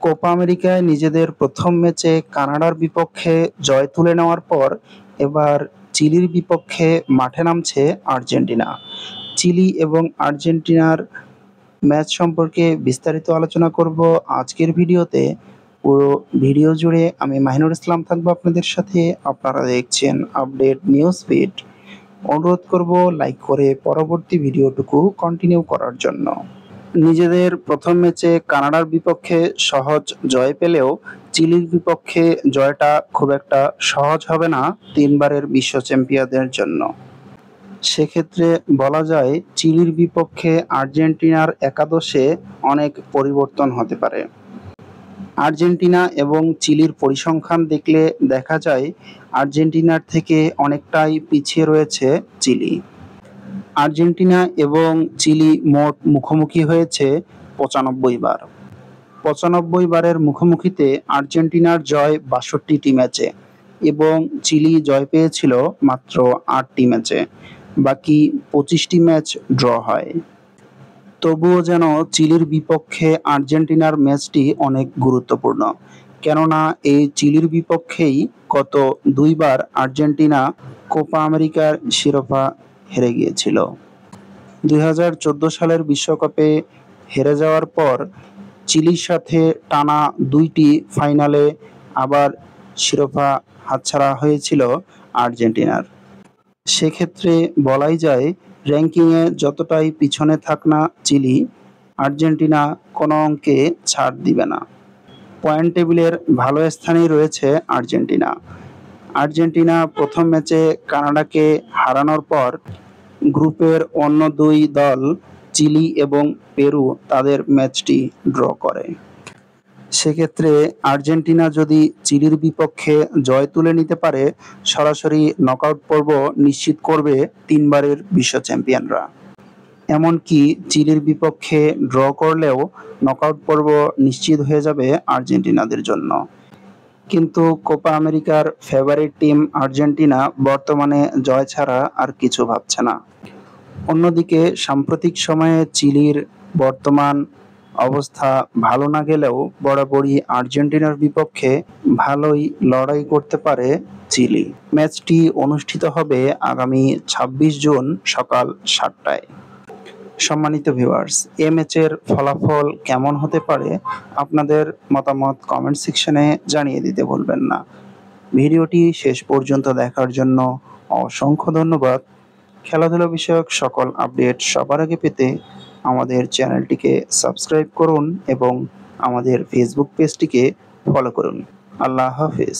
Copa আমেরিকায় নিজেদের প্রথম ম্যাচে কানাডার বিপক্ষে জয় তুলে নেওয়ার পর এবার চিলির বিপক্ষে মাঠে নামছে আর্জেন্টিনা। চিলি এবং আর্জেন্টিনার ম্যাচ সম্পর্কে বিস্তারিত আলোচনা করব আজকের ভিডিওতে। পুরো ভিডিও জুড়ে আমি মাহিনুর ইসলাম থাকবো আপনাদের সাথে। আপনারা দেখছেন আপডেট নিউজ ফিড। অনুরোধ করব লাইক করে পরবর্তী ভিডিওটুকু কন্টিনিউ করার জন্য। নিজেদের প্রথম ম্যাচে কানাডার বিপক্ষে সহজ জয় পেলেও চিলির বিপক্ষে জয়টা খুব একটা সহজ হবে না তিনবারের বিশ্ব চ্যাম্পিয়নদের জন্য। সেক্ষেত্রে বলা যায় চিলির বিপক্ষে আর্জেন্টিনার একাদশে অনেক পরিবর্তন হতে পারে। আর্জেন্টিনা এবং চিলির পরিসংখ্যান দেখলে দেখা যায় আর্জেন্টিনার থেকে অনেকটাই পিছিয়ে রয়েছে চিলি। আর্জেন্টিনা এবং চিলি মোট মুখোমুখি হয়েছে ৯৫ বার। ৯৫ বারের মুখোমুখিতে আর্জেন্টিনার জয় ৬২টি ম্যাচে এবং চিলি জয় পেয়েছিল মাত্র ৮টি ম্যাচে। বাকি ২৫টি ম্যাচ ড্র হয়। তবুও যেন চিলির বিপক্ষে আর্জেন্টিনার ম্যাচটি অনেক গুরুত্বপূর্ণ, কেননা এই চিলির বিপক্ষেই গত ২ বার আর্জেন্টিনা কোপা আমেরিকার শিরোপা হেরে গিয়েছিল। ২০১৪ সালের বিশ্বকাপে হেরে যাওয়ার পর চিলির সাথে টানা ২টি ফাইনালে আবার শিরোপা হাতছাড়া হয়েছিল আর্জেন্টিনার। সেক্ষেত্রে বলাই যায় র্যাঙ্কিংয়ে যতটাই পিছনে থাক না চিলি, আর্জেন্টিনা কোনো অঙ্কে ছাড় দিবে না। পয়েন্ট টেবিলের ভালো স্থানেই রয়েছে আর্জেন্টিনা। আর্জেন্টিনা প্রথম ম্যাচে কানাডাকে হারানোর পর গ্রুপের অন্য ২ দল চিলি এবং পেরু তাদের ম্যাচটি ড্র করে। সেক্ষেত্রে আর্জেন্টিনা যদি চিলির বিপক্ষে জয় তুলে নিতে পারে, সরাসরি নকআউট পর্ব নিশ্চিত করবে তিনবারের বিশ্ব চ্যাম্পিয়নরা। এমনকি চিলির বিপক্ষে ড্র করলেও নকআউট পর্ব নিশ্চিত হয়ে যাবে আর্জেন্টিনাদের জন্য। কিন্তু কোপা আমেরিকার ফেভারিট টিম আর্জেন্টিনা বর্তমানে জয় ছাড়া আর কিছু ভাবছে না। অন্যদিকে সাম্প্রতিক সময়ে চিলির বর্তমান অবস্থা ভালো না গেলেও বরাবরই আর্জেন্টিনার বিপক্ষে ভালোই লড়াই করতে পারে চিলি। ম্যাচটি অনুষ্ঠিত হবে আগামী ২৬ জুন সকাল ৭টায়। সম্মানিত ভিউয়ার্স, এ ম্যাচের ফলাফল কেমন হতে পারে আপনাদের মতামত কমেন্ট সেকশনে জানিয়ে দিতে ভুলবেন না। ভিডিওটি শেষ পর্যন্ত দেখার জন্য অসংখ্য ধন্যবাদ। খেলাধুলা বিষয়ক সকল আপডেট সবার আগে পেতে আমাদের চ্যানেলটিকে সাবস্ক্রাইব করুন এবং আমাদের ফেসবুক পেজটিকে ফলো করুন। আল্লাহ হাফেজ।